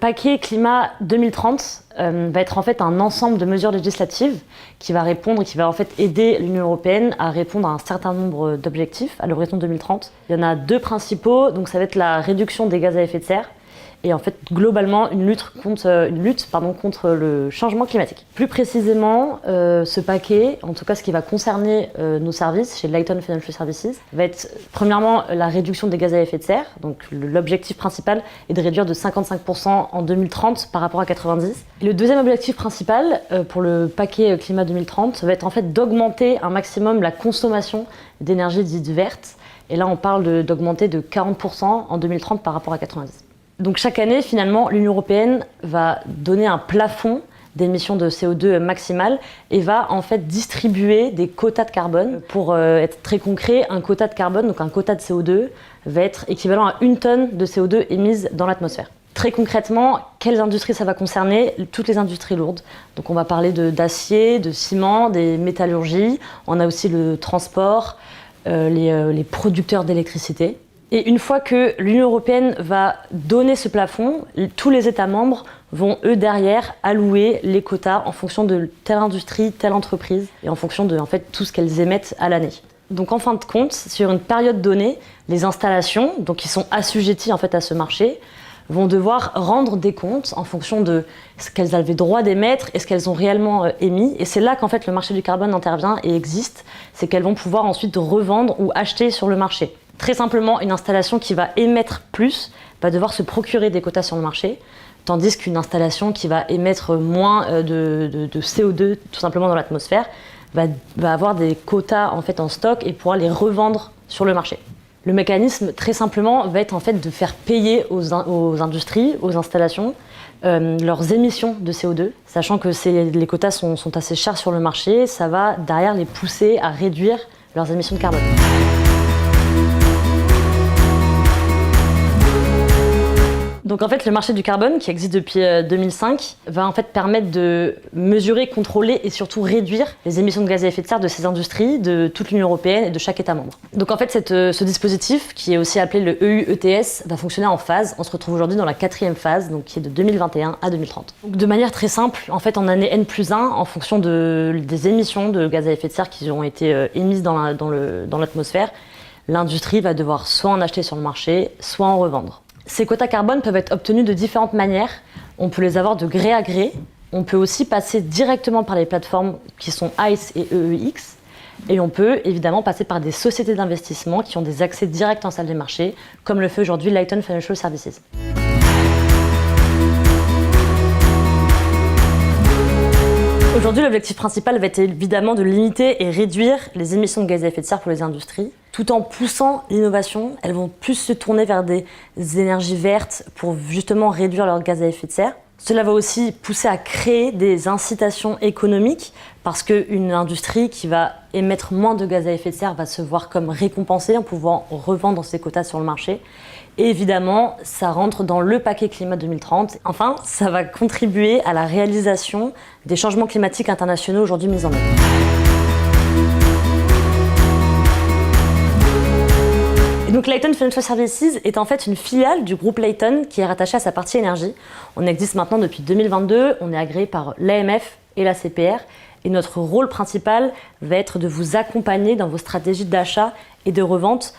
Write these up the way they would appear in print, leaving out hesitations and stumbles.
paquet climat 2030 va être en fait un ensemble de mesures législatives qui va en fait aider l'Union européenne à répondre à un certain nombre d'objectifs à l'horizon 2030. Il y en a deux principaux, donc ça va être la réduction des gaz à effet de serre et en fait globalement une lutte contre le changement climatique. Plus précisément, ce paquet, en tout cas ce qui va concerner nos services chez Lighton Financial Services, va être premièrement la réduction des gaz à effet de serre. Donc l'objectif principal est de réduire de 55% en 2030 par rapport à 90. Et le deuxième objectif principal pour le paquet climat 2030 va être en fait d'augmenter un maximum la consommation d'énergie dite verte. Et là on parle d'augmenter de 40% en 2030 par rapport à 90. Donc chaque année, finalement, l'Union européenne va donner un plafond d'émissions de CO2 maximales et va en fait distribuer des quotas de carbone. Pour être très concret, un quota de carbone, donc un quota de CO2, va être équivalent à 1 tonne de CO2 émise dans l'atmosphère. Très concrètement, quelles industries ça va concerner? Toutes les industries lourdes. Donc on va parler d'acier, de ciment, des métallurgies. On a aussi le transport, les producteurs d'électricité. Et une fois que l'Union européenne va donner ce plafond, tous les États membres vont, eux, derrière, allouer les quotas en fonction de telle industrie, telle entreprise, et en fonction de tout ce qu'elles émettent à l'année. Donc en fin de compte, sur une période donnée, les installations, donc qui sont assujetties en fait à ce marché, vont devoir rendre des comptes en fonction de ce qu'elles avaient droit d'émettre et ce qu'elles ont réellement émis. Et c'est là qu'en fait le marché du carbone intervient et existe, c'est qu'elles vont pouvoir ensuite revendre ou acheter sur le marché. Très simplement, une installation qui va émettre plus va devoir se procurer des quotas sur le marché, tandis qu'une installation qui va émettre moins de CO2 tout simplement dans l'atmosphère va avoir des quotas en fait en stock et pourra les revendre sur le marché. Le mécanisme, très simplement, va être en fait de faire payer aux industries, aux installations, leurs émissions de CO2, sachant que les quotas sont assez chers sur le marché, ça va derrière les pousser à réduire leurs émissions de carbone. Donc en fait, le marché du carbone, qui existe depuis 2005, va en fait permettre de mesurer, contrôler et surtout réduire les émissions de gaz à effet de serre de ces industries, de toute l'Union européenne et de chaque État membre. Donc en fait, ce dispositif, qui est aussi appelé le EU-ETS, va fonctionner en phase. On se retrouve aujourd'hui dans la 4e phase, donc qui est de 2021 à 2030. Donc de manière très simple, en fait, en année N+1, en fonction des émissions de gaz à effet de serre qui ont été émises dans l'atmosphère, l'industrie va devoir soit en acheter sur le marché, soit en revendre. Ces quotas carbone peuvent être obtenus de différentes manières. On peut les avoir de gré à gré. On peut aussi passer directement par les plateformes qui sont ICE et EEX. Et on peut évidemment passer par des sociétés d'investissement qui ont des accès directs en salle des marchés, comme le fait aujourd'hui Lighton Financial Services. Aujourd'hui, l'objectif principal va être évidemment de limiter et réduire les émissions de gaz à effet de serre pour les industries. Tout en poussant l'innovation, elles vont plus se tourner vers des énergies vertes pour justement réduire leur gaz à effet de serre. Cela va aussi pousser à créer des incitations économiques parce qu'une industrie qui va émettre moins de gaz à effet de serre va se voir comme récompensée en pouvant revendre ses quotas sur le marché. Et évidemment, ça rentre dans le paquet climat 2030. Enfin, ça va contribuer à la réalisation des changements climatiques internationaux aujourd'hui mis en œuvre. Donc Lighton Financial Services est en fait une filiale du groupe Lighton qui est rattachée à sa partie énergie. On existe maintenant depuis 2022, on est agréé par l'AMF et la CPR et notre rôle principal va être de vous accompagner dans vos stratégies d'achat et de revente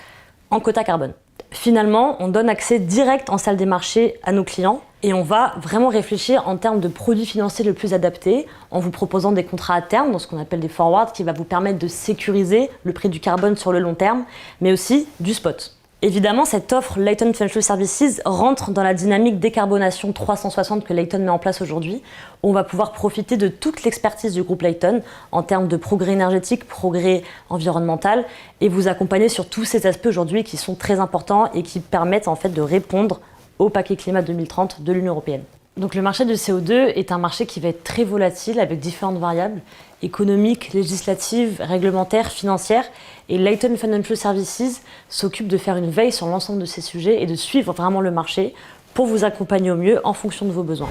en quota carbone. Finalement, on donne accès direct en salle des marchés à nos clients et on va vraiment réfléchir en termes de produits financiers le plus adaptés en vous proposant des contrats à terme, dans ce qu'on appelle des forwards, qui va vous permettre de sécuriser le prix du carbone sur le long terme, mais aussi du spot. Évidemment, cette offre Lighton Financial Services rentre dans la dynamique décarbonation 360 que Lighton met en place aujourd'hui. On va pouvoir profiter de toute l'expertise du groupe Lighton en termes de progrès énergétique, progrès environnemental et vous accompagner sur tous ces aspects aujourd'hui qui sont très importants et qui permettent en fait de répondre au paquet climat 2030 de l'Union européenne. Donc le marché du CO2 est un marché qui va être très volatile avec différentes variables économiques, législatives, réglementaires, financières. Et Lighton Financial Services s'occupe de faire une veille sur l'ensemble de ces sujets et de suivre vraiment le marché pour vous accompagner au mieux en fonction de vos besoins.